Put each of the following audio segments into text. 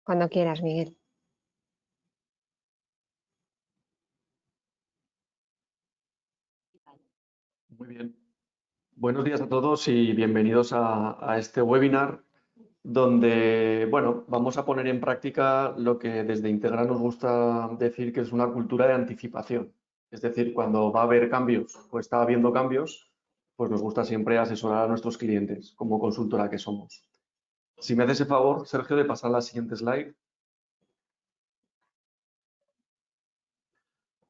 Cuando quieras, Miguel. Muy bien. Buenos días a todos y bienvenidos a este webinar donde, bueno, vamos a poner en práctica lo que desde Integra nos gusta decir que es una cultura de anticipación. Es decir, cuando va a haber cambios o está habiendo cambios, pues nos gusta siempre asesorar a nuestros clientes como consultora que somos. Si me haces el favor, Sergio, de pasar a la siguiente slide.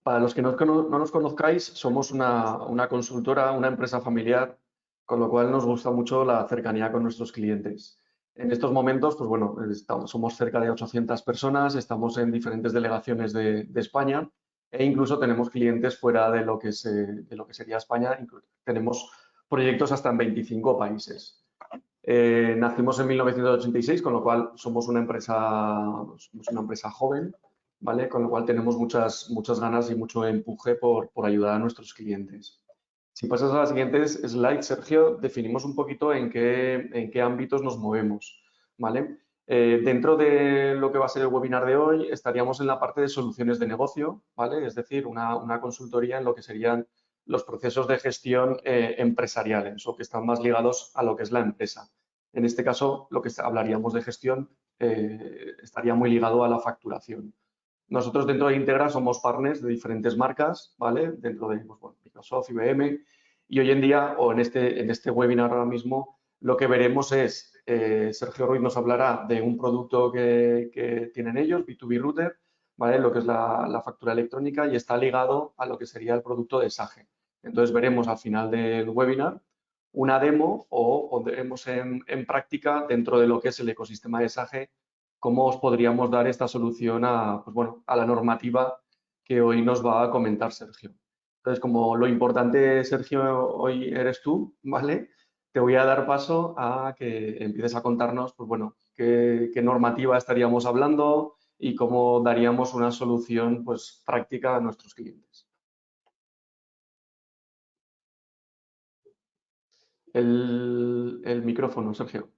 Para los que no nos conozcáis, somos una consultora, una empresa familiar, con lo cual nos gusta mucho la cercanía con nuestros clientes. En estos momentos, pues bueno, somos cerca de 800 personas, estamos en diferentes delegaciones de España e incluso tenemos clientes fuera de lo que sería España. Tenemos proyectos hasta en 25 países. Nacimos en 1986, con lo cual somos una empresa joven, ¿vale? Con lo cual tenemos muchas ganas y mucho empuje por ayudar a nuestros clientes. Si pasas a las siguientes slides, Sergio, definimos un poquito en qué ámbitos nos movemos, ¿vale? Dentro de lo que va a ser el webinar de hoy, estaríamos en la parte de soluciones de negocio, ¿vale? Es decir, una consultoría en lo que serían los procesos de gestión empresariales o que están más ligados a lo que es la empresa. En este caso, lo que hablaríamos de gestión estaría muy ligado a la facturación. Nosotros dentro de Integra somos partners de diferentes marcas, ¿vale? Dentro de pues, bueno, Microsoft, IBM, y hoy en día, o en este webinar ahora mismo, lo que veremos es, Sergio Ruiz nos hablará de un producto que tienen ellos, B2B Router, ¿vale? Lo que es la factura electrónica y está ligado a lo que sería el producto de SAGE. Entonces veremos al final del webinar una demo o pondremos en práctica dentro de lo que es el ecosistema de SAGE cómo os podríamos dar esta solución pues bueno, a la normativa que hoy nos va a comentar Sergio. Entonces, como lo importante, Sergio, hoy eres tú, ¿vale? Te voy a dar paso a que empieces a contarnos, pues bueno, qué normativa estaríamos hablando y cómo daríamos una solución pues, práctica a nuestros clientes. El micrófono, Sergio,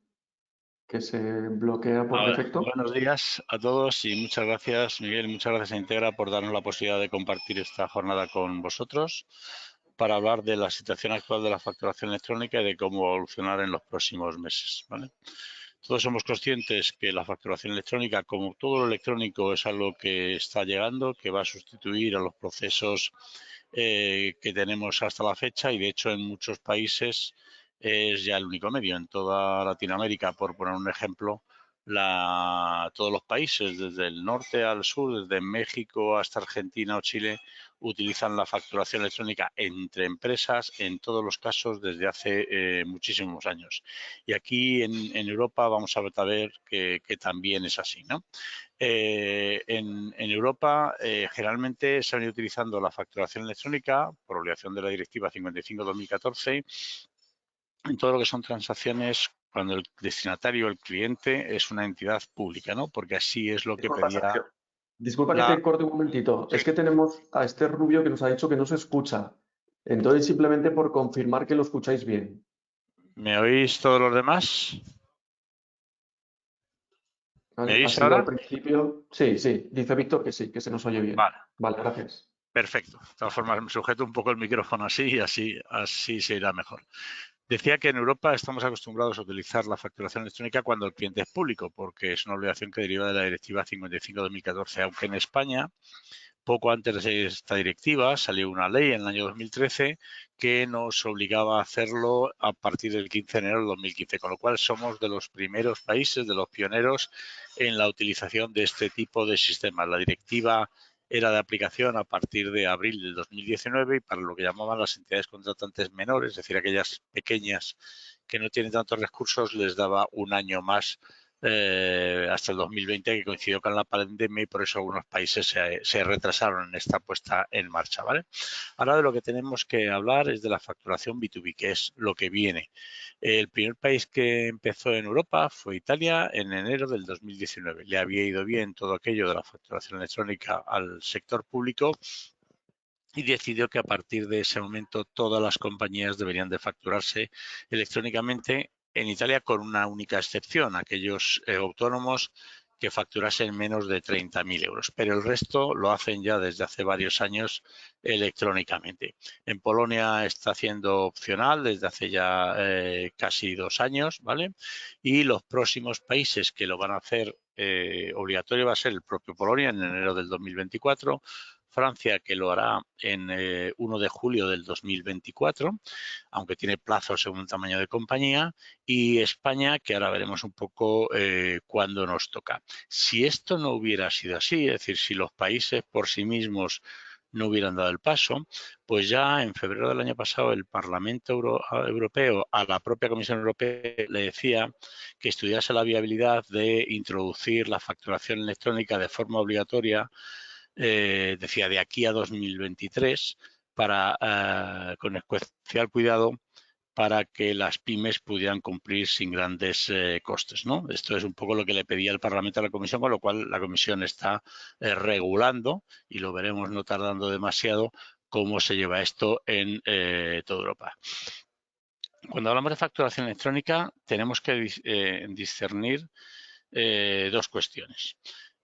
que se bloquea por defecto. Buenos días a todos y muchas gracias, Miguel, muchas gracias a Integra por darnos la posibilidad de compartir esta jornada con vosotros para hablar de la situación actual de la facturación electrónica y de cómo evolucionar en los próximos meses, ¿vale? Todos somos conscientes que la facturación electrónica, como todo lo electrónico, es algo que está llegando, que va a sustituir a los procesos que tenemos hasta la fecha y, de hecho, en muchos países es ya el único medio. En toda Latinoamérica, por poner un ejemplo, todos los países, desde el norte al sur, desde México hasta Argentina o Chile, utilizan la facturación electrónica entre empresas en todos los casos desde hace muchísimos años. Y aquí en Europa vamos a ver que también es así, ¿no? En Europa generalmente se ha venido utilizando la facturación electrónica por obligación de la Directiva 55/2014 en todo lo que son transacciones cuando el destinatario, el cliente, es una entidad pública, ¿no? Porque así es lo que pedía. Disculpa que te corte un momentito. Sí. Es que tenemos a este rubio que nos ha dicho que no se escucha. Entonces, simplemente por confirmar que lo escucháis bien. ¿Me oís todos los demás? ¿Vale? ¿Me Ha oís sido al ahora? principio. Sí, sí. Dice Víctor que sí, que se nos oye bien. Vale. Vale, gracias. Perfecto. De todas formas, me sujeto un poco el micrófono así y así se irá mejor. Decía que en Europa estamos acostumbrados a utilizar la facturación electrónica cuando el cliente es público, porque es una obligación que deriva de la Directiva 55/2014, aunque en España, poco antes de esta directiva, salió una ley en el año 2013 que nos obligaba a hacerlo a partir del 15 de enero del 2015, con lo cual somos de los primeros países, de los pioneros en la utilización de este tipo de sistemas. La directiva era de aplicación a partir de abril del 2019 y para lo que llamaban las entidades contratantes menores, es decir, aquellas pequeñas que no tienen tantos recursos, les daba un año más hasta el 2020, que coincidió con la pandemia y por eso algunos países se retrasaron en esta puesta en marcha, ¿vale? Ahora de lo que tenemos que hablar es de la facturación B2B, que es lo que viene. El primer país que empezó en Europa fue Italia en enero del 2019. Le había ido bien todo aquello de la facturación electrónica al sector público y decidió que a partir de ese momento todas las compañías deberían de facturarse electrónicamente en Italia, con una única excepción: aquellos autónomos que facturasen menos de 30.000 euros, pero el resto lo hacen ya desde hace varios años electrónicamente. En Polonia está haciendo opcional desde hace ya casi 2 años, ¿vale? Y los próximos países que lo van a hacer obligatorio va a ser el propio Polonia en enero del 2024, Francia, que lo hará en 1 de julio del 2024, aunque tiene plazos según el tamaño de compañía, y España, que ahora veremos un poco cuándo nos toca. Si esto no hubiera sido así, es decir, si los países por sí mismos no hubieran dado el paso, pues ya en febrero del año pasado el Parlamento Europeo a la propia Comisión Europea le decía que estudiase la viabilidad de introducir la facturación electrónica de forma obligatoria, decía de aquí a 2023, con especial cuidado para que las pymes pudieran cumplir sin grandes costes, ¿no? Esto es un poco lo que le pedía el Parlamento a la Comisión, con lo cual la Comisión está regulando, y lo veremos no tardando demasiado, cómo se lleva esto en toda Europa. Cuando hablamos de facturación electrónica, tenemos que discernir 2 cuestiones.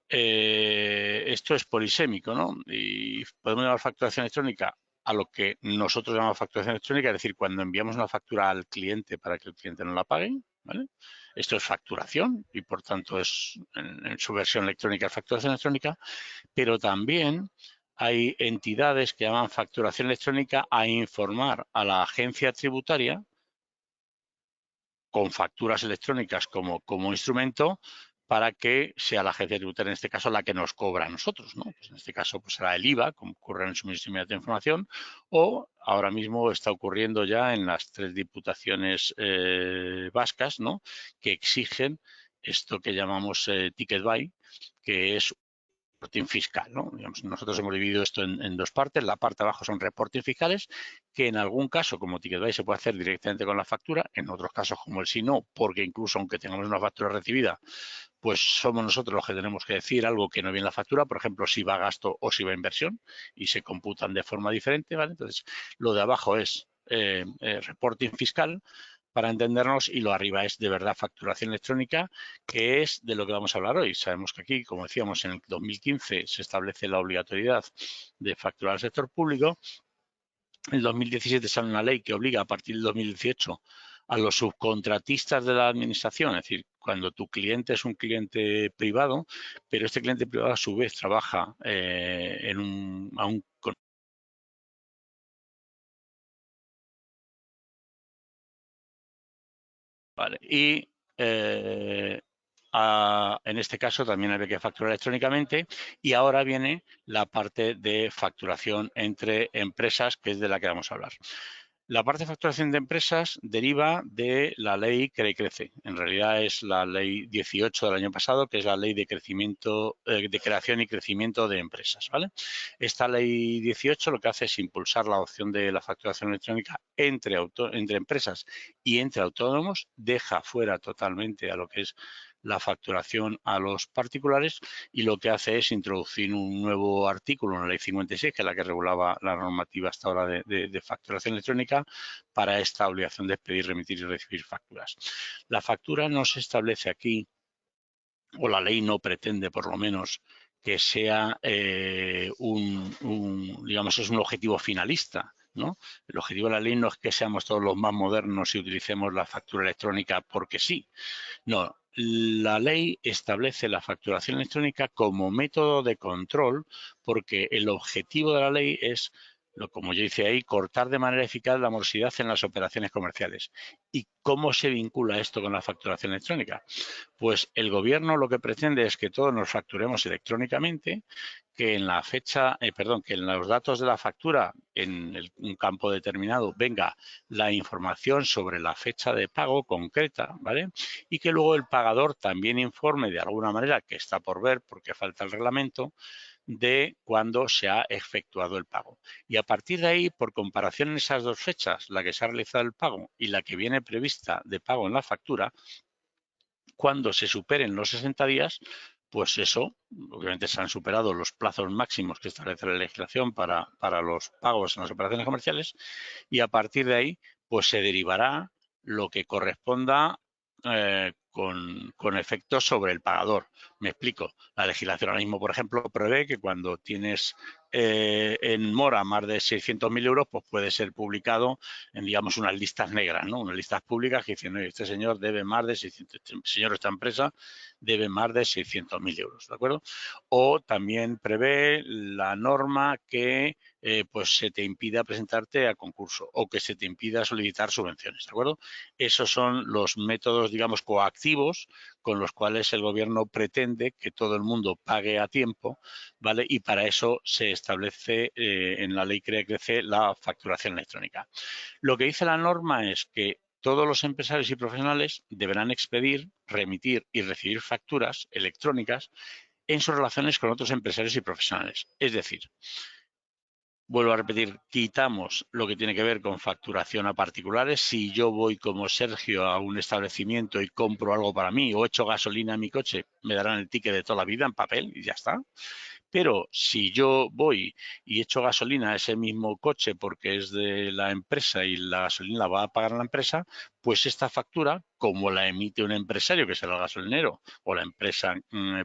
Esto es polisémico, ¿no? Y podemos llamar facturación electrónica a lo que nosotros llamamos facturación electrónica, es decir, cuando enviamos una factura al cliente para que el cliente nos la pague, ¿vale? Esto es facturación y, por tanto, es en su versión electrónica facturación electrónica, pero también hay entidades que llaman facturación electrónica a informar a la agencia tributaria con facturas electrónicas como instrumento para que sea la agencia tributaria, en este caso, la que nos cobra a nosotros, ¿no? Pues en este caso pues será el IVA, como ocurre en el suministro inmediato de información, o ahora mismo está ocurriendo ya en las 3 diputaciones vascas, ¿no? Que exigen esto que llamamos ticket buy, que es reporting fiscal, ¿no? Digamos, nosotros hemos dividido esto en 2 partes. La parte de abajo son reporting fiscales, que en algún caso, como TicketBuy, se puede hacer directamente con la factura, en otros casos, como el sí no, porque incluso aunque tengamos una factura recibida, pues somos nosotros los que tenemos que decir algo que no viene en la factura, por ejemplo, si va a gasto o si va a inversión, y se computan de forma diferente, ¿vale? Entonces, lo de abajo es reporting fiscal, para entendernos, y lo arriba es de verdad facturación electrónica, que es de lo que vamos a hablar hoy. Sabemos que aquí, como decíamos, en el 2015 se establece la obligatoriedad de facturar al sector público. En el 2017 sale una ley que obliga a partir del 2018 a los subcontratistas de la administración, es decir, cuando tu cliente es un cliente privado, pero este cliente privado a su vez trabaja a un Vale. Y en este caso también había que facturar electrónicamente, y ahora viene la parte de facturación entre empresas, que es de la que vamos a hablar. La parte de facturación de empresas deriva de la ley Crea y Crece. En realidad es la ley 18 del año pasado, que es la ley de crecimiento, de creación y crecimiento de empresas, ¿vale? Esta ley 18 lo que hace es impulsar la opción de la facturación electrónica entre empresas y entre autónomos, deja fuera totalmente a lo que es la facturación a los particulares, y lo que hace es introducir un nuevo artículo en la ley 56, que es la que regulaba la normativa hasta ahora de facturación electrónica, para esta obligación de expedir, remitir y recibir facturas. La factura no se establece aquí, o la ley no pretende por lo menos que sea digamos, es un objetivo finalista, ¿no? El objetivo de la ley no es que seamos todos los más modernos y utilicemos la factura electrónica porque sí. No, la ley establece la facturación electrónica como método de control, porque el objetivo de la ley es, como yo hice ahí, cortar de manera eficaz la morosidad en las operaciones comerciales. ¿Y cómo se vincula esto con la facturación electrónica? Pues el gobierno lo que pretende es que todos nos facturemos electrónicamente, que en la fecha, que en los datos de la factura, en un campo determinado, venga la información sobre la fecha de pago concreta, ¿vale? Y que luego el pagador también informe de alguna manera, que está por ver porque falta el reglamento, de cuándo se ha efectuado el pago. Y a partir de ahí, por comparación en esas 2 fechas, la que se ha realizado el pago y la que viene prevista de pago en la factura, cuando se superen los 60 días, pues eso, obviamente se han superado los plazos máximos que establece la legislación para los pagos en las operaciones comerciales, y a partir de ahí, pues se derivará lo que corresponda con efectos sobre el pagador. Me explico. La legislación ahora mismo, por ejemplo, prevé que cuando tienes en mora más de 600.000 euros, pues puede ser publicado en, digamos, unas listas negras, ¿no? Unas listas públicas que dicen, oye, este señor debe más de 600, este señor, esta empresa debe más de 600.000 euros, ¿de acuerdo? O también prevé la norma que pues se te impida presentarte a concurso o que se te impida solicitar subvenciones, ¿de acuerdo? Esos son los métodos, digamos, coactivos con los cuales el gobierno pretende que todo el mundo pague a tiempo, ¿vale? Y para eso se establece en la ley crece la facturación electrónica. Lo que dice la norma es que todos los empresarios y profesionales deberán expedir, remitir y recibir facturas electrónicas en sus relaciones con otros empresarios y profesionales. Es decir, vuelvo a repetir, quitamos lo que tiene que ver con facturación a particulares. Si yo voy como Sergio a un establecimiento y compro algo para mí o echo gasolina en mi coche, me darán el ticket de toda la vida en papel y ya está. Pero si yo voy y echo gasolina a ese mismo coche porque es de la empresa y la gasolina la va a pagar la empresa, pues esta factura, como la emite un empresario, que será el gasolinero, o la empresa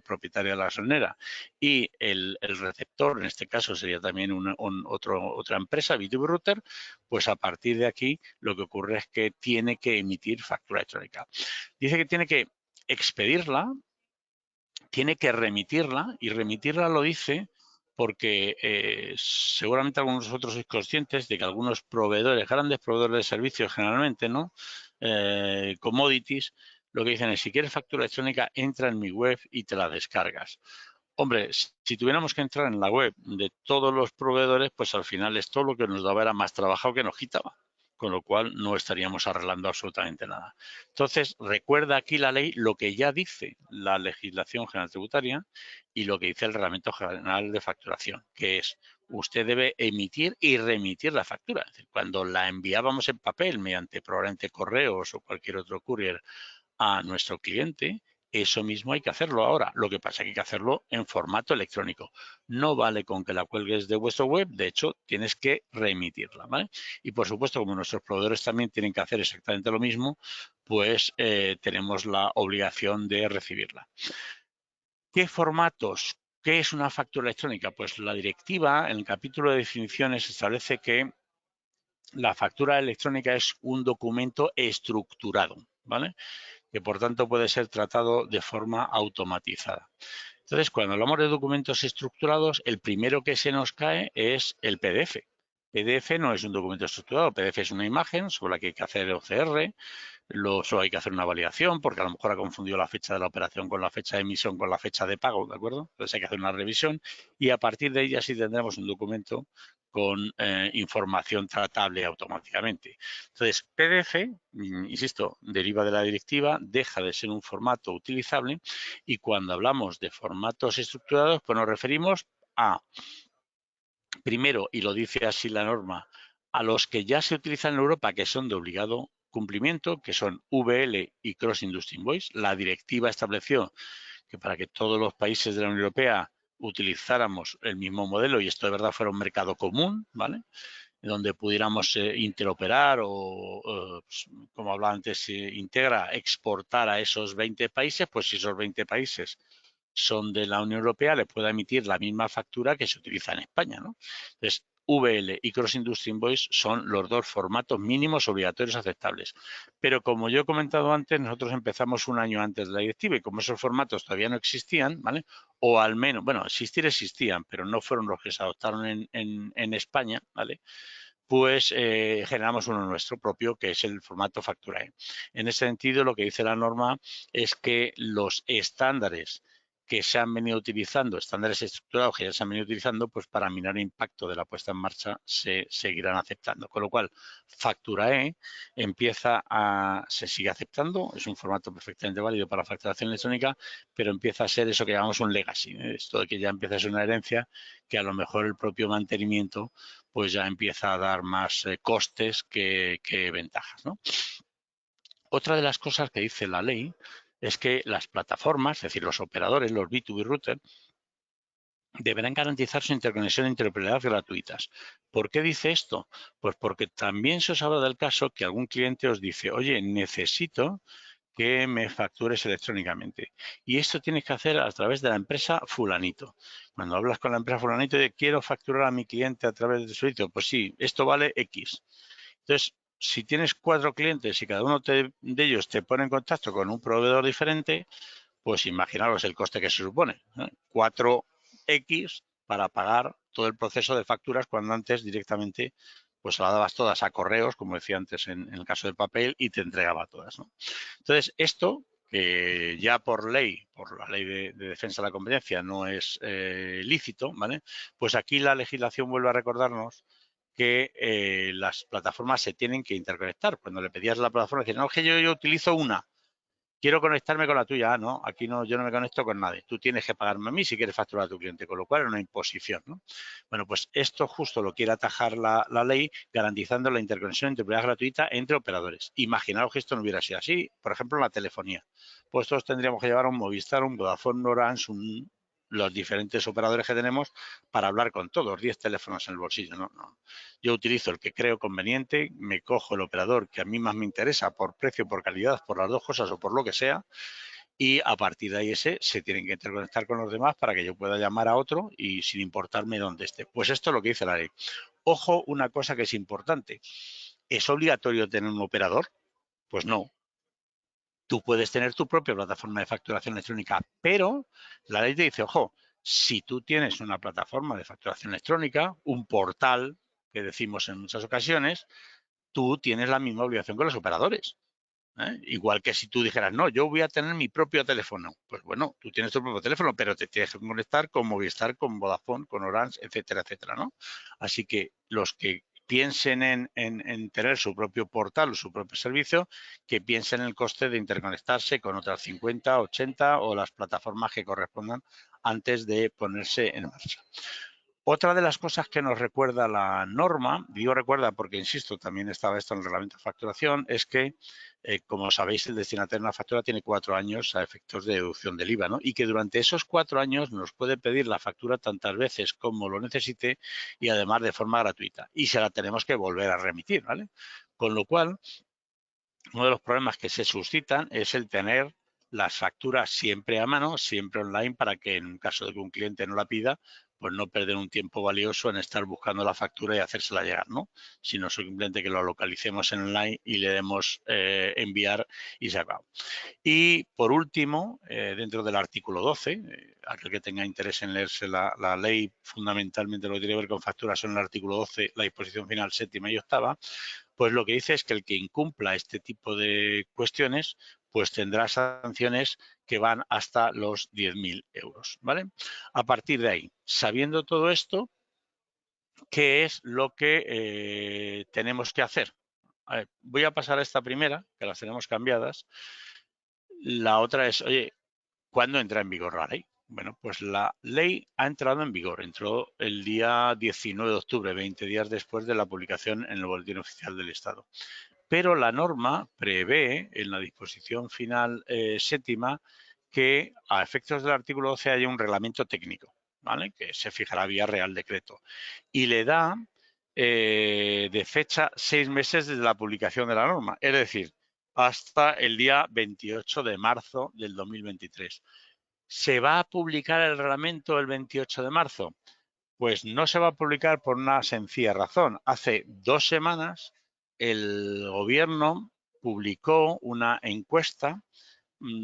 propietaria de la gasolinera, y el receptor, en este caso sería también otra empresa, B2B Router, pues a partir de aquí lo que ocurre es que tiene que emitir factura electrónica. Dice que tiene que expedirla, tiene que remitirla, y remitirla lo dice porque seguramente algunos de vosotros sois conscientes de que algunos proveedores, grandes proveedores de servicios generalmente, ¿no? Commodities, lo que dicen es, si quieres factura electrónica, entra en mi web y te la descargas. Hombre, si tuviéramos que entrar en la web de todos los proveedores, pues al final esto lo que nos daba era más trabajo que nos quitaba, con lo cual no estaríamos arreglando absolutamente nada. Entonces, recuerda aquí la ley lo que ya dice la legislación general tributaria y lo que dice el Reglamento General de Facturación, que es usted debe emitir y remitir la factura. Es decir, cuando la enviábamos en papel mediante probablemente correos o cualquier otro courier a nuestro cliente, eso mismo hay que hacerlo ahora. Lo que pasa es que hay que hacerlo en formato electrónico. No vale con que la cuelgues de vuestro web, de hecho, tienes que reemitirla, ¿vale? Y por supuesto, como nuestros proveedores también tienen que hacer exactamente lo mismo, pues tenemos la obligación de recibirla. ¿Qué formatos? ¿Qué es una factura electrónica? Pues la directiva, en el capítulo de definiciones, establece que la factura electrónica es un documento estructurado, ¿vale? Que por tanto puede ser tratado de forma automatizada. Entonces, cuando hablamos de documentos estructurados, el primero que se nos cae es el PDF. PDF no es un documento estructurado, PDF es una imagen sobre la que hay que hacer OCR, solo hay que hacer una validación porque a lo mejor ha confundido la fecha de la operación con la fecha de emisión con la fecha de pago, ¿de acuerdo? Entonces hay que hacer una revisión y a partir de ahí ya sí tendremos un documento con información tratable automáticamente. Entonces, PDF, insisto, deriva de la directiva, deja de ser un formato utilizable y cuando hablamos de formatos estructurados, pues nos referimos a, primero, y lo dice así la norma, a los que ya se utilizan en Europa, que son de obligado cumplimiento, que son VL y Cross Industry Invoice. La directiva estableció que para que todos los países de la Unión Europea utilizáramos el mismo modelo y esto de verdad fuera un mercado común, ¿vale? Donde pudiéramos interoperar o pues, como hablaba antes, integra, exportar a esos 20 países, pues si esos 20 países son de la Unión Europea, le pueda emitir la misma factura que se utiliza en España, ¿no? Entonces, VL y Cross Industry Invoice son los dos formatos mínimos obligatorios aceptables. Pero como yo he comentado antes, nosotros empezamos un año antes de la directiva y como esos formatos todavía no existían, ¿vale? O al menos, bueno, existían, pero no fueron los que se adoptaron en España, ¿vale? Pues generamos uno nuestro propio, que es el formato Facturae. En ese sentido, lo que dice la norma es que los estándares que se han venido utilizando, estándares estructurados que ya se han venido utilizando, pues para minar el impacto de la puesta en marcha se seguirán aceptando. Con lo cual, Facturae se sigue aceptando, es un formato perfectamente válido para facturación electrónica, pero empieza a ser eso que llamamos un legacy, esto de que ya empieza a ser una herencia que a lo mejor el propio mantenimiento pues ya empieza a dar más costes que ventajas, ¿no? Otra de las cosas que dice la ley es que las plataformas, es decir, los operadores, los B2B routers, deberán garantizar su interconexión e interoperabilidad gratuitas. ¿Por qué dice esto? Pues porque también se os habla del caso que algún cliente os dice, oye, necesito que me factures electrónicamente. Y esto tienes que hacer a través de la empresa fulanito. Cuando hablas con la empresa fulanito de quiero facturar a mi cliente a través de su sitio, pues sí, esto vale X. Entonces, si tienes 4 clientes y cada uno de ellos te pone en contacto con un proveedor diferente, pues imaginaros el coste que se supone. 4X para pagar todo el proceso de facturas cuando antes directamente pues se las dabas todas a correos, como decía antes en el caso del papel, y te entregaba todas, ¿no? Entonces, esto, que ya por ley, por la ley de defensa de la competencia, no es lícito, ¿vale? Pues aquí la legislación vuelve a recordarnos que las plataformas se tienen que interconectar. Cuando le pedías a la plataforma, decías, no, es que yo utilizo una, quiero conectarme con la tuya. Ah, no, aquí no, yo no me conecto con nadie. Tú tienes que pagarme a mí si quieres facturar a tu cliente, con lo cual es una imposición, ¿no? Bueno, pues esto justo lo quiere atajar la ley, garantizando la interconexión entre propiedad gratuita entre operadores. Imaginaos que esto no hubiera sido así, por ejemplo, en la telefonía. Pues todos tendríamos que llevar un Movistar, un Vodafone, un Orange, los diferentes operadores que tenemos para hablar con todos, 10 teléfonos en el bolsillo. No, no. Yo utilizo el que creo conveniente, me cojo el operador que a mí más me interesa por precio, por calidad, por las dos cosas o por lo que sea, y a partir de ahí ese se tienen que interconectar con los demás para que yo pueda llamar a otro y sin importarme dónde esté. Pues esto es lo que dice la ley. Ojo, una cosa que es importante. ¿Es obligatorio tener un operador? Pues no. Tú puedes tener tu propia plataforma de facturación electrónica, pero la ley te dice, ojo, si tú tienes una plataforma de facturación electrónica, un portal, que decimos en muchas ocasiones, tú tienes la misma obligación que los operadores. Igual que si tú dijeras, no, yo voy a tener mi propio teléfono. Pues bueno, tú tienes tu propio teléfono, pero te tienes que conectar con Movistar, con Vodafone, con Orange, etcétera, etcétera, ¿no? Así que los que piensen en tener su propio portal o su propio servicio, que piensen en el coste de interconectarse con otras 50, 80 o las plataformas que correspondan antes de ponerse en marcha. Otra de las cosas que nos recuerda la norma, digo recuerda porque, insisto, también estaba esto en el reglamento de facturación, es que, como sabéis, el destinatario de una factura tiene 4 años a efectos de deducción del IVA, ¿no? Y que durante esos 4 años nos puede pedir la factura tantas veces como lo necesite y además de forma gratuita. Y se la tenemos que volver a remitir, ¿vale? Con lo cual, uno de los problemas que se suscitan es el tener las facturas siempre a mano, siempre online, para que en caso de que un cliente no la pida, pues no perder un tiempo valioso en estar buscando la factura y hacérsela llegar, ¿no? Sino simplemente que lo localicemos en online y le demos enviar y se acaba. Y por último, dentro del artículo 12, aquel que tenga interés en leerse la ley, fundamentalmente lo que tiene que ver con facturas son el artículo 12, la disposición final séptima y octava, pues lo que dice es que el que incumpla este tipo de cuestiones, pues tendrá sanciones que van hasta los 10.000 euros, ¿vale? A partir de ahí, sabiendo todo esto, ¿qué es lo que tenemos que hacer? A ver, voy a pasar a esta primera, que las tenemos cambiadas. La otra es, oye, ¿cuándo entra en vigor la ley? Bueno, pues la ley ha entrado en vigor, entró el día 19 de octubre, 20 días después de la publicación en el Boletín Oficial del Estado. Pero la norma prevé en la disposición final séptima que a efectos del artículo 12 haya un reglamento técnico, ¿vale? Que se fijará vía Real Decreto. Y le da de fecha 6 meses desde la publicación de la norma, es decir, hasta el día 28 de marzo del 2023. ¿Se va a publicar el reglamento el 28 de marzo? Pues no se va a publicar por una sencilla razón. Hace 2 semanas el gobierno publicó una encuesta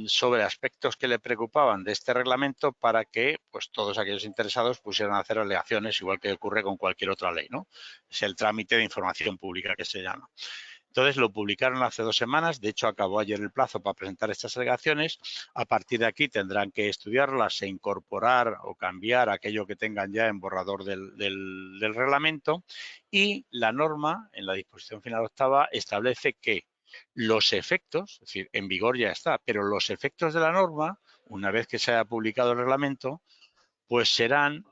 sobre aspectos que le preocupaban de este reglamento para que pues todos aquellos interesados pusieran a hacer alegaciones, igual que ocurre con cualquier otra ley, ¿no? Es el trámite de información pública que se llama. Entonces lo publicaron hace 2 semanas, de hecho acabó ayer el plazo para presentar estas alegaciones. A partir de aquí tendrán que estudiarlas e incorporar o cambiar aquello que tengan ya en borrador del reglamento, y la norma, en la disposición final octava, establece que los efectos, es decir, en vigor ya está, pero los efectos de la norma, una vez que se haya publicado el reglamento, pues serán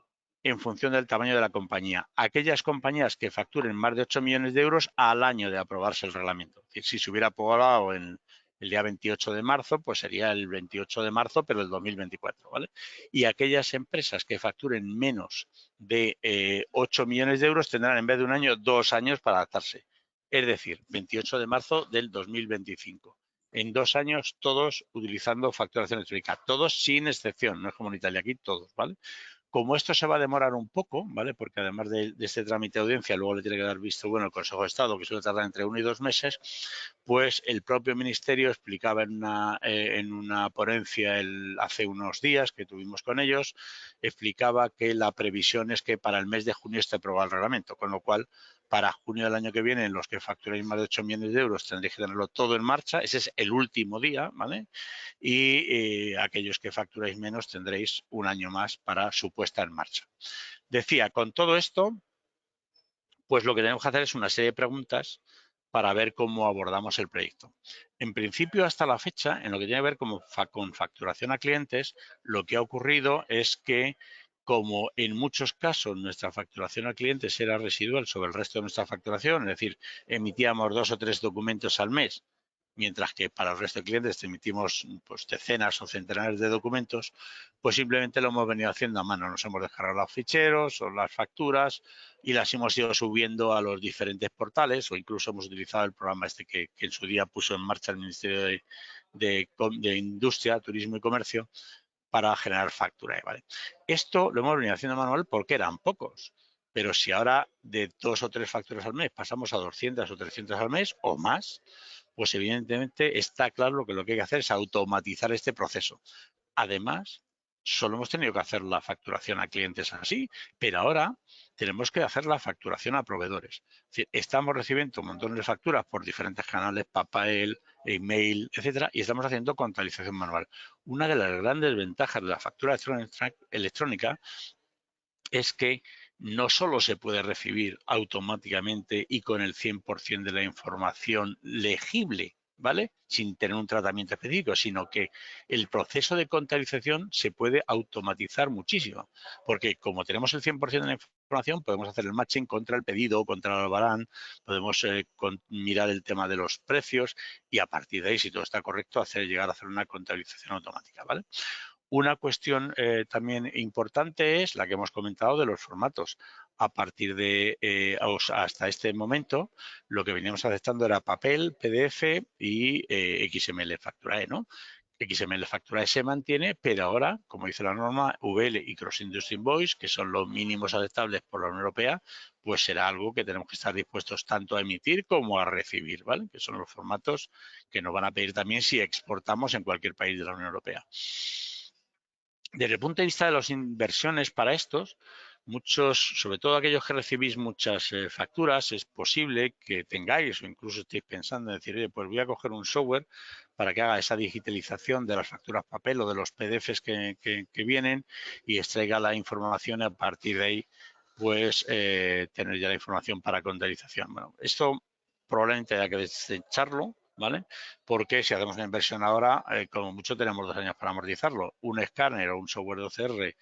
en función del tamaño de la compañía. Aquellas compañías que facturen más de 8 millones de euros al año de aprobarse el reglamento. Es decir, si se hubiera aprobado en el día 28 de marzo, pues sería el 28 de marzo, pero del 2024, ¿vale? Y aquellas empresas que facturen menos de 8 millones de euros tendrán en vez de un año, 2 años para adaptarse. Es decir, 28 de marzo del 2025. en 2 años todos utilizando facturación electrónica, todos sin excepción, no es como en Italia, aquí todos, ¿vale? Como esto se va a demorar un poco, ¿vale? Porque además de este trámite de audiencia, luego le tiene que dar visto bueno el Consejo de Estado, que suele tardar entre 1 y 2 meses, pues el propio Ministerio explicaba en una ponencia hace unos días que tuvimos con ellos, explicaba que la previsión es que para el mes de junio esté aprobado el reglamento, con lo cual para junio del año que viene, en los que facturéis más de 8 millones de euros, tendréis que tenerlo todo en marcha. Ese es el último día, ¿vale? Y aquellos que facturáis menos tendréis un año más para su puesta en marcha. Decía, con todo esto, pues lo que tenemos que hacer es una serie de preguntas para ver cómo abordamos el proyecto. En principio, hasta la fecha, en lo que tiene que ver con facturación a clientes, lo que ha ocurrido es que, como en muchos casos nuestra facturación a clientes era residual sobre el resto de nuestra facturación, es decir, emitíamos 2 o 3 documentos al mes, mientras que para el resto de clientes emitimos pues, decenas o centenares de documentos, pues simplemente lo hemos venido haciendo a mano. Nos hemos descargado los ficheros o las facturas y las hemos ido subiendo a los diferentes portales, o incluso hemos utilizado el programa este que en su día puso en marcha el Ministerio de Industria, Turismo y Comercio para generar factura. ¿Vale? Esto lo hemos venido haciendo manual porque eran pocos. Pero si ahora de 2 o 3 facturas al mes pasamos a 200 o 300 al mes o más, pues evidentemente está claro que lo que hay que hacer es automatizar este proceso. Además, solo hemos tenido que hacer la facturación a clientes así, pero ahora tenemos que hacer la facturación a proveedores. Es decir, estamos recibiendo un montón de facturas por diferentes canales, papel, email, etcétera, y estamos haciendo contabilización manual. Una de las grandes ventajas de la factura electrónica es que no solo se puede recibir automáticamente y con el 100% de la información legible, ¿vale? Sin tener un tratamiento específico, sino que el proceso de contabilización se puede automatizar muchísimo, porque como tenemos el 100% de la información, podemos hacer el matching contra el pedido, contra el albarán, podemos mirar el tema de los precios y a partir de ahí, si todo está correcto, llegar a hacer una contabilización automática, ¿vale? Una cuestión también importante es la que hemos comentado de los formatos. A partir de hasta este momento, lo que veníamos aceptando era papel, PDF y XML Facturae, ¿no? XML Facturae se mantiene, pero ahora, como dice la norma, VL y Cross Industry Invoice, que son los mínimos aceptables por la Unión Europea, pues será algo que tenemos que estar dispuestos tanto a emitir como a recibir, ¿vale? Que son los formatos que nos van a pedir también si exportamos en cualquier país de la Unión Europea. Desde el punto de vista de las inversiones para estos, muchos, sobre todo aquellos que recibís muchas facturas, es posible que tengáis o incluso estéis pensando en decir, oye, pues voy a coger un software para que haga esa digitalización de las facturas papel o de los PDFs que vienen y extraiga la información y a partir de ahí pues tener ya la información para contabilización. Bueno, esto probablemente haya que desecharlo, ¿vale? Porque si hacemos una inversión ahora, como mucho tenemos 2 años para amortizarlo. Un escáner o un software de OCR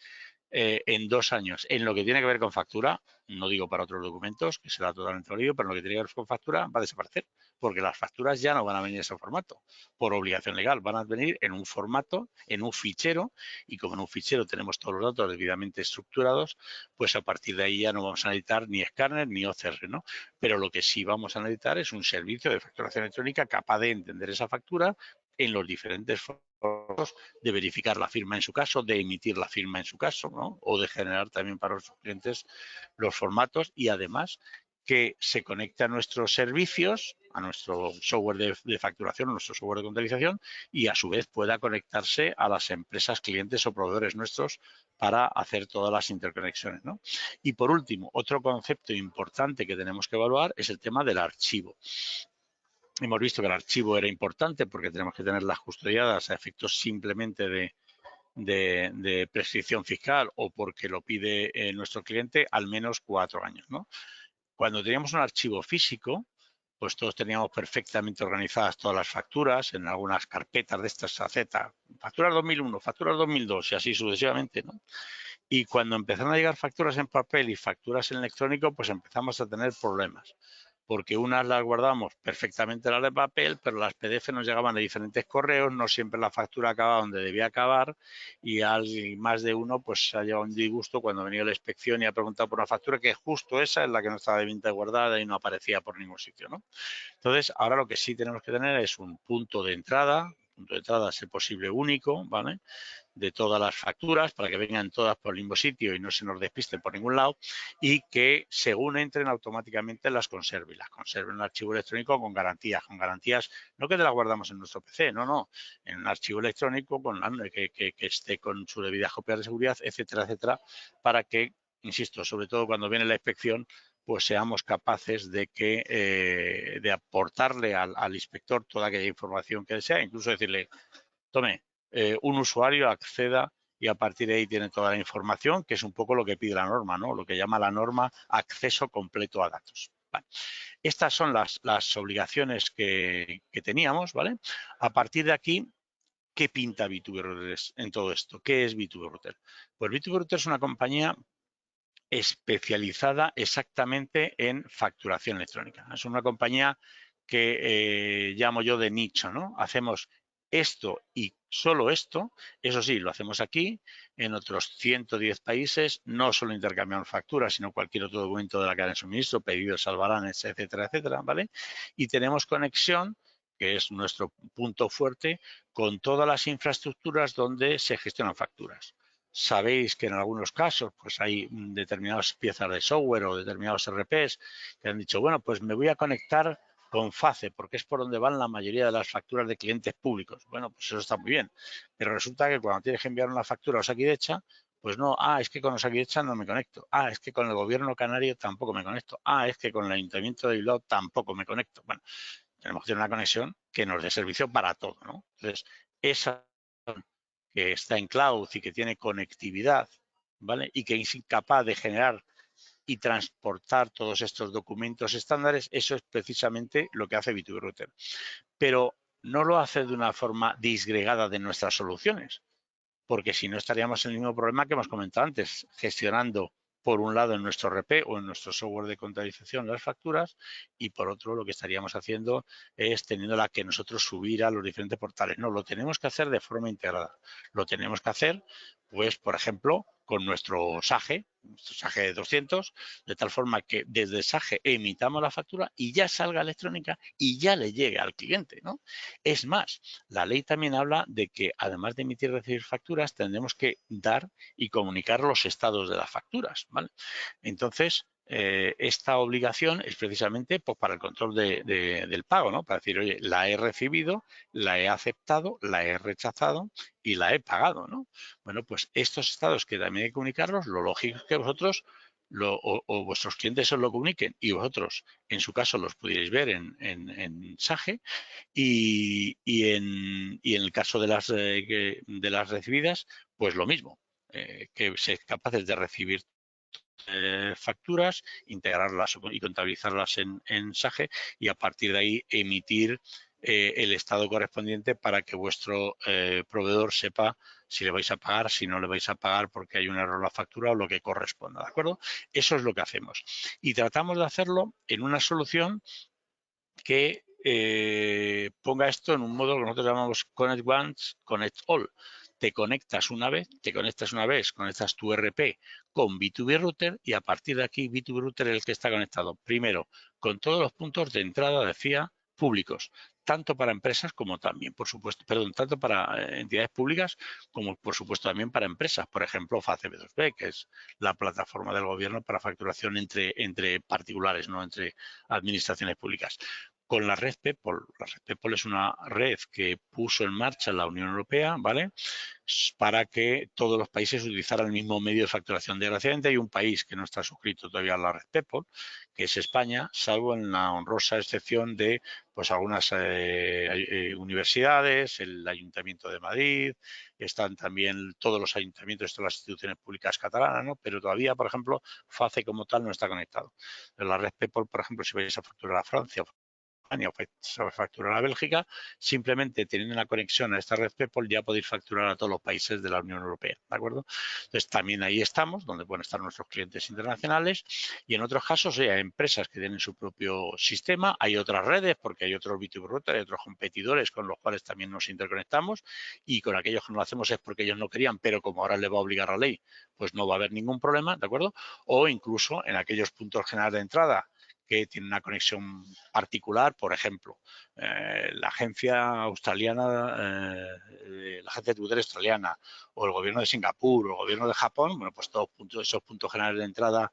en 2 años, en lo que tiene que ver con factura, no digo para otros documentos, que será totalmente válido, pero en lo que tiene que ver con factura va a desaparecer, porque las facturas ya no van a venir en ese formato, por obligación legal, van a venir en un formato, en un fichero, y como en un fichero tenemos todos los datos debidamente estructurados, pues a partir de ahí ya no vamos a necesitar ni escáner ni OCR, ¿no? Pero lo que sí vamos a necesitar es un servicio de facturación electrónica capaz de entender esa factura en los diferentes de verificar la firma en su caso, de emitir la firma en su caso, ¿no? O de generar también para los clientes los formatos y además que se conecte a nuestros servicios, a nuestro software de facturación, a nuestro software de contabilización y a su vez pueda conectarse a las empresas, clientes o proveedores nuestros para hacer todas las interconexiones, ¿no? Y por último, otro concepto importante que tenemos que evaluar es el tema del archivo. Hemos visto que el archivo era importante porque tenemos que tenerlas custodiadas a efectos simplemente de prescripción fiscal o porque lo pide nuestro cliente al menos 4 años, ¿no? Cuando teníamos un archivo físico, pues todos teníamos perfectamente organizadas todas las facturas en algunas carpetas de estas Z, facturas 2001, facturas 2002 y así sucesivamente, ¿no? Y cuando empezaron a llegar facturas en papel y facturas en electrónico, pues empezamos a tener problemas. porque unas las guardamos perfectamente las de papel, pero las PDF nos llegaban de diferentes correos, no siempre la factura acababa donde debía acabar y más de uno pues se ha llevado un disgusto cuando ha venido la inspección y ha preguntado por una factura que justo esa es la que no estaba debidamente guardada y no aparecía por ningún sitio, ¿no? Entonces, ahora lo que sí tenemos que tener es un punto de entrada, a ser posible único, ¿vale?, de todas las facturas para que vengan todas por el mismo sitio y no se nos despisten por ningún lado y que según entren automáticamente las conserve. Las conserve en un archivo electrónico con garantías no que te las guardamos en nuestro PC, no, en un archivo electrónico que esté con su debida copia de seguridad, etcétera, etcétera, para que, insisto, sobre todo cuando viene la inspección, pues seamos capaces de aportarle al inspector toda aquella información que desea, incluso decirle, tome, un usuario acceda y a partir de ahí tiene toda la información, que es un poco lo que pide la norma, ¿no? Lo que llama la norma acceso completo a datos. Vale. Estas son las obligaciones que teníamos, ¿vale? A partir de aquí, ¿qué pinta B2B Routers en todo esto? ¿Qué es B2B Router? Pues B2B Router es una compañía especializada exactamente en facturación electrónica. Es una compañía que llamo yo de nicho, ¿no? Hacemos esto y solo esto, eso sí, lo hacemos aquí, en otros 110 países, no solo intercambiamos facturas, sino cualquier otro documento de la cadena de suministro, pedidos, albaranes, etcétera, etcétera, ¿vale? Y tenemos conexión, que es nuestro punto fuerte, con todas las infraestructuras donde se gestionan facturas. Sabéis que en algunos casos pues hay determinadas piezas de software o determinados RPs que han dicho, bueno, pues me voy a conectar con FACE, porque es por donde van la mayoría de las facturas de clientes públicos. Bueno, pues eso está muy bien, pero resulta que cuando tienes que enviar una factura a Osakidecha, pues no, es que con Osakidecha no me conecto, es que con el gobierno canario tampoco me conecto, es que con el ayuntamiento de Bilbao tampoco me conecto. Bueno, tenemos que tener una conexión que nos dé servicio para todo, ¿no? Entonces, esa que está en cloud y que tiene conectividad, ¿vale? Y que es incapaz de generar y transportar todos estos documentos estándares, eso es precisamente lo que hace B2B Router. Pero no lo hace de una forma disgregada de nuestras soluciones, porque si no estaríamos en el mismo problema que hemos comentado antes, gestionando por un lado en nuestro RP o en nuestro software de contabilización las facturas y por otro lo que estaríamos haciendo es teniéndola que nosotros subir a los diferentes portales. No, lo tenemos que hacer de forma integrada. Lo tenemos que hacer, pues, por ejemplo, con nuestro SAGE 200, de tal forma que desde SAGE emitamos la factura y ya salga electrónica y ya le llegue al cliente, ¿no? Es más, la ley también habla de que además de emitir y recibir facturas, tendremos que dar y comunicar los estados de las facturas, ¿vale? Entonces, esta obligación es precisamente pues, para el control del pago, ¿no? Para decir, oye, la he recibido, la he aceptado, la he rechazado y la he pagado, ¿no? Bueno, pues estos estados que también hay que comunicarlos, lo lógico es que vosotros o vuestros clientes os lo comuniquen y vosotros, en su caso, los pudierais ver en SAGE y en el caso de las recibidas, pues lo mismo, que seáis capaces de recibir facturas, integrarlas y contabilizarlas en SAGE y a partir de ahí emitir el estado correspondiente para que vuestro proveedor sepa si le vais a pagar, si no le vais a pagar porque hay un error en la factura o lo que corresponda, ¿de acuerdo? Eso es lo que hacemos. Y tratamos de hacerlo en una solución que ponga esto en un modo que nosotros llamamos Connect Once, Connect All. Te conectas una vez, conectas tu RP con B2B Router y a partir de aquí B2B Router es el que está conectado. Primero, con todos los puntos de entrada, decía, públicos, tanto para empresas como también, por supuesto, tanto para entidades públicas como, por supuesto, también para empresas. Por ejemplo, FACB2B, que es la plataforma del gobierno para facturación entre particulares, no entre administraciones públicas. Con la red PEPPOL. La red PEPPOL es una red que puso en marcha la Unión Europea, ¿vale? Para que todos los países utilizaran el mismo medio de facturación. Desgraciadamente hay un país que no está suscrito todavía a la red PEPPOL, que es España, salvo en la honrosa excepción de pues algunas universidades, el Ayuntamiento de Madrid, están también todos los ayuntamientos, todas las instituciones públicas catalanas, ¿no? Pero todavía, por ejemplo, FACE como tal no está conectado. En la red PEPPOL, por ejemplo, si vais a facturar a Francia, o facturar a Bélgica, simplemente teniendo la conexión a esta red PayPal ya podéis facturar a todos los países de la Unión Europea, ¿de acuerdo? Entonces también ahí estamos, donde pueden estar nuestros clientes internacionales, y en otros casos hay empresas que tienen su propio sistema, hay otras redes porque hay otros B2B routers, hay otros competidores con los cuales también nos interconectamos, y con aquellos que no lo hacemos es porque ellos no querían, pero como ahora les va a obligar la ley, pues no va a haber ningún problema, ¿de acuerdo? O incluso en aquellos puntos generales de entrada que tienen una conexión particular, por ejemplo, la agencia australiana, la agencia tributaria australiana, o el gobierno de Singapur, o el gobierno de Japón, bueno, pues todos esos puntos generales de entrada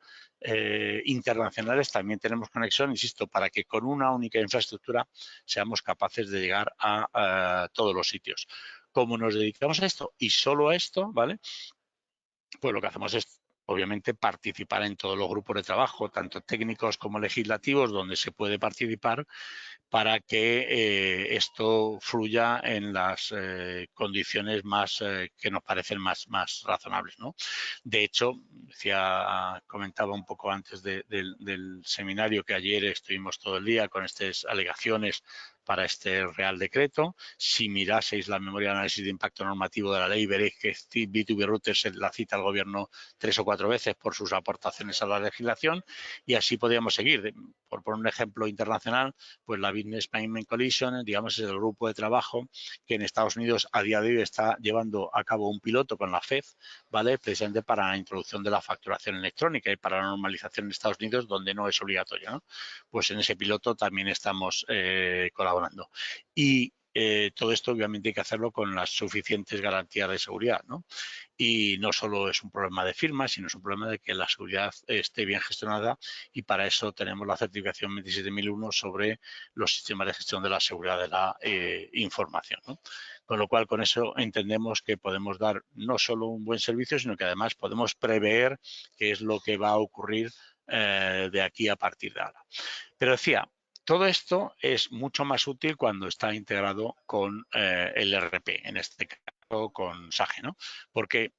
internacionales también tenemos conexión, insisto, para que con una única infraestructura seamos capaces de llegar a todos los sitios. Como nos dedicamos a esto y solo a esto, ¿vale? Pues lo que hacemos es, obviamente, participar en todos los grupos de trabajo, tanto técnicos como legislativos, donde se puede participar para que esto fluya en las condiciones más que nos parecen más razonables, ¿no? De hecho, comentaba un poco antes del seminario que ayer estuvimos todo el día con estas alegaciones para este Real Decreto. Si miraseis la memoria de análisis de impacto normativo de la ley, veréis que B2B Routers la cita al Gobierno 3 o 4 veces por sus aportaciones a la legislación, y así podríamos seguir. Por poner un ejemplo internacional, pues la Business Payment Coalition, digamos, es el grupo de trabajo que en Estados Unidos a día de hoy está llevando a cabo un piloto con la FED, ¿vale? Precisamente para la introducción de la facturación electrónica y para la normalización en Estados Unidos, donde no es obligatorio, ¿no? Pues en ese piloto también estamos colaborando. Y todo esto obviamente hay que hacerlo con las suficientes garantías de seguridad, ¿no? Y no solo es un problema de firma, sino es un problema de que la seguridad esté bien gestionada, y para eso tenemos la certificación 27001 sobre los sistemas de gestión de la seguridad de la información, ¿no? Con lo cual, con eso entendemos que podemos dar no solo un buen servicio, sino que además podemos prever qué es lo que va a ocurrir de aquí a partir de ahora. Pero decía, todo esto es mucho más útil cuando está integrado con el ERP, en este caso con SAGE, ¿no? Porque,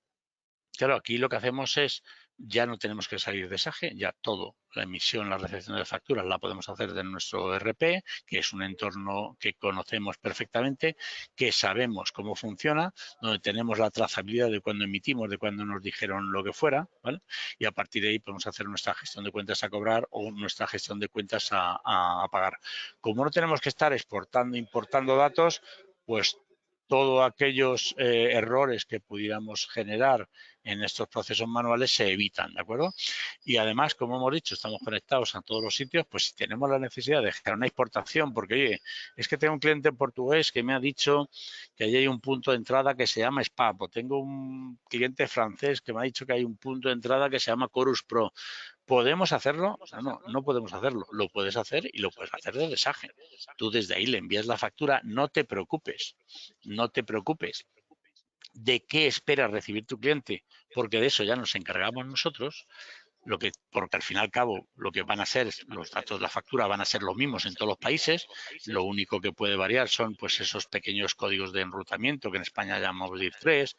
claro, aquí lo que hacemos es, ya no tenemos que salir de SAGE, ya todo, la emisión, la recepción de facturas la podemos hacer de nuestro ERP, que es un entorno que conocemos perfectamente, que sabemos cómo funciona, donde tenemos la trazabilidad de cuando emitimos, de cuando nos dijeron lo que fuera, ¿vale? Y a partir de ahí podemos hacer nuestra gestión de cuentas a cobrar o nuestra gestión de cuentas a pagar. Como no tenemos que estar exportando, importando datos, pues todos aquellos errores que pudiéramos generar en estos procesos manuales se evitan, ¿de acuerdo? Y además, como hemos dicho, estamos conectados a todos los sitios, pues si tenemos la necesidad de generar una exportación, porque oye, es que tengo un cliente portugués que me ha dicho que allí hay un punto de entrada que se llama SPAP, o tengo un cliente francés que me ha dicho que hay un punto de entrada que se llama Chorus Pro. ¿Podemos hacerlo? No, no podemos hacerlo. Lo puedes hacer, y lo puedes hacer desde SAGE. Tú desde ahí le envías la factura, no te preocupes, no te preocupes de qué espera recibir tu cliente, porque de eso ya nos encargamos nosotros. Porque al fin y al cabo lo que van a ser los datos de la factura van a ser los mismos en todos los países. Lo único que puede variar son pues esos pequeños códigos de enrutamiento que en España llamamos DIR3,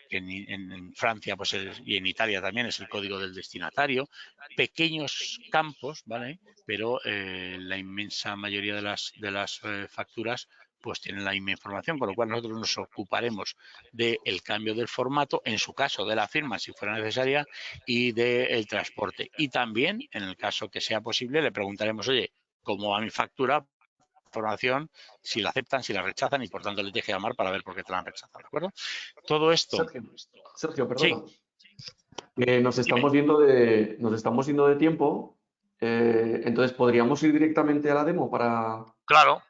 que en Francia pues y en Italia también es el código del destinatario. Pequeños campos, ¿vale? Pero la inmensa mayoría de las facturas pues tienen la misma información, con lo cual nosotros nos ocuparemos del cambio del formato, en su caso de la firma si fuera necesaria, y del transporte. Y también, en el caso que sea posible, le preguntaremos, oye, ¿cómo va mi factura? Información, si la aceptan, si la rechazan, y por tanto les deje llamar para ver por qué te la han rechazado, ¿de acuerdo? Todo esto. Sergio, Sí, perdona. Nos dime. estamos yendo de tiempo, entonces podríamos ir directamente a la demo Claro,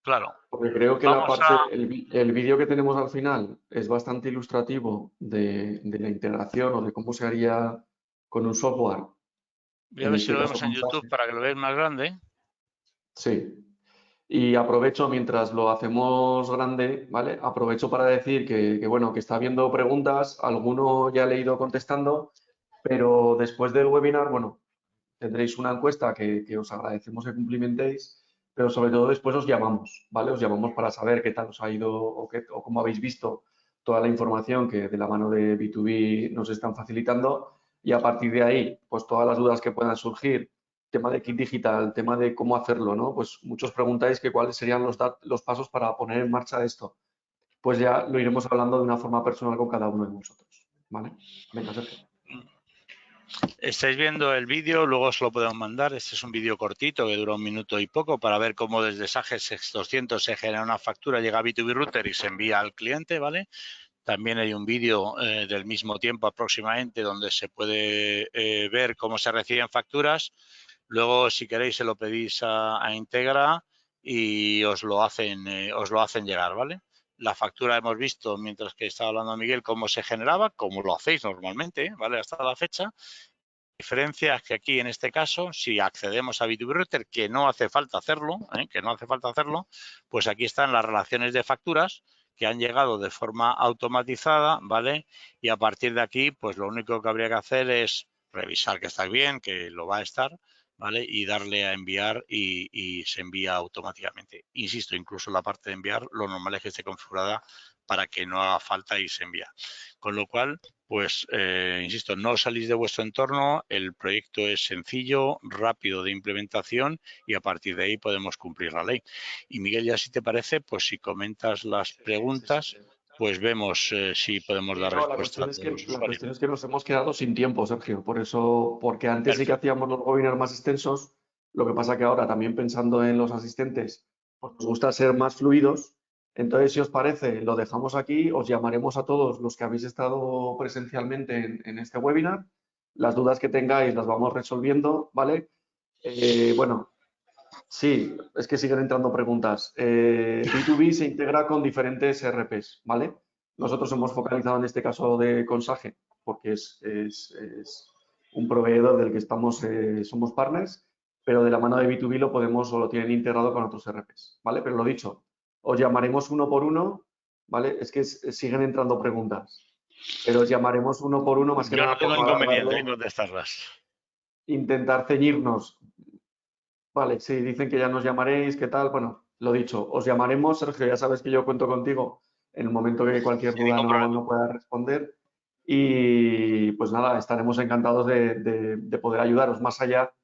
claro. porque creo que Vamos a... el vídeo que tenemos al final es bastante ilustrativo de la integración o de cómo se haría con un software, Voy a en ver si este lo caso vemos en con YouTube SAGE. para que lo veáis más grande. Sí. Y aprovecho, mientras lo hacemos grande, ¿vale? Aprovecho para decir bueno, que está habiendo preguntas, alguno ya le he ido contestando, pero después del webinar, bueno, tendréis una encuesta que os agradecemos que cumplimentéis, pero sobre todo después os llamamos, ¿vale? Os llamamos para saber qué tal os ha ido o cómo habéis visto toda la información que de la mano de B2B nos están facilitando, y a partir de ahí, pues todas las dudas que puedan surgir tema de kit digital, tema de cómo hacerlo, ¿no? Pues muchos preguntáis que cuáles serían los pasos para poner en marcha esto. Pues ya lo iremos hablando de una forma personal con cada uno de vosotros, ¿vale? Venga, Sergio. Estáis viendo el vídeo, luego os lo podemos mandar. Este es un vídeo cortito que dura 1 minuto y poco para ver cómo desde Sages X200 se genera una factura, llega a B2B Router y se envía al cliente, ¿vale? También hay un vídeo del mismo tiempo aproximadamente donde se puede ver cómo se reciben facturas. Luego, si queréis, se lo pedís a Integra y os lo hacen llegar, ¿vale? La factura hemos visto, mientras que estaba hablando Miguel, cómo se generaba, como lo hacéis normalmente, ¿vale? Hasta la fecha. La diferencia es que aquí, en este caso, si accedemos a B2B Router, que no hace falta hacerlo, pues aquí están las relaciones de facturas que han llegado de forma automatizada, ¿vale? Y a partir de aquí, pues lo único que habría que hacer es revisar que está bien, que lo va a estar, ¿vale? Y darle a enviar y se envía automáticamente. Insisto, incluso la parte de enviar, lo normal es que esté configurada para que no haga falta y se envía. Con lo cual, pues, insisto, no salís de vuestro entorno, el proyecto es sencillo, rápido de implementación y a partir de ahí podemos cumplir la ley. Y Miguel, ya si te parece, pues si comentas las preguntas, pues vemos si podemos dar No, respuesta a todos los la usuarios. cuestión es que nos hemos quedado sin tiempo, Sergio. Por eso, porque antes sí que Perfecto. hacíamos los webinars más extensos, lo que pasa que ahora también pensando en los asistentes, pues nos gusta ser más fluidos. Entonces, si os parece, lo dejamos aquí, os llamaremos a todos los que habéis estado presencialmente en este webinar. Las dudas que tengáis las vamos resolviendo, ¿vale? Bueno, sí, es que siguen entrando preguntas. B2B se integra con diferentes ERPs, ¿vale? Nosotros hemos focalizado en este caso con Sage, porque es un proveedor del que somos partners, pero de la mano de B2B lo podemos o lo tienen integrado con otros ERPs, ¿vale? Pero lo dicho, os llamaremos uno por uno, ¿vale? Es que siguen entrando preguntas, pero os llamaremos uno por uno, más que Yo no nada por tengo no inconveniente en alargarlo, contestarlas. intentar ceñirnos. Vale, sí, dicen que ya nos llamaréis, ¿qué tal? Bueno, lo dicho, os llamaremos, Sergio, ya sabes que yo cuento contigo en el momento que cualquier Sin duda ningún problema. no pueda responder. Y pues nada, estaremos encantados de poder ayudaros más allá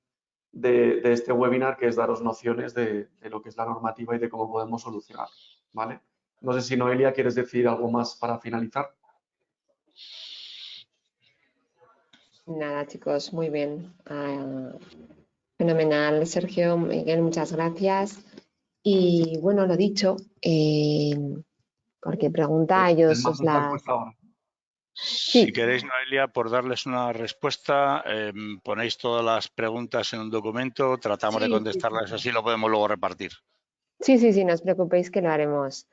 de este webinar, que es daros nociones de lo que es la normativa y de cómo podemos solucionar, ¿vale? No sé si Noelia quieres decir algo más para finalizar. Nada, chicos, muy bien. Fenomenal, Sergio, Miguel, muchas gracias. Y bueno, lo dicho, cualquier pregunta, Les ellos os mando esta las... encuesta ahora. Si Sí, queréis, Noelia, por darles una respuesta, ponéis todas las preguntas en un documento, tratamos de sí, sí, sí, contestarlas, así lo podemos luego repartir. sí, no os preocupéis que lo haremos.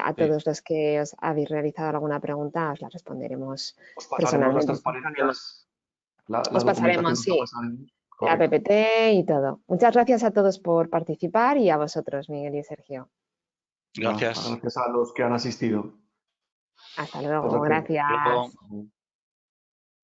A Sí. todos los que os habéis realizado alguna pregunta, os la responderemos Os pasaremos las personalmente sin problema. transparencias, la Os documentación pasaremos, os la sí, pasaremos. la Correcto. PPT y todo. Muchas gracias a todos por participar y a vosotros, Miguel y Sergio. Nada, Gracias. gracias a los que han asistido. Hasta Hasta luego, luego. Hasta luego. gracias.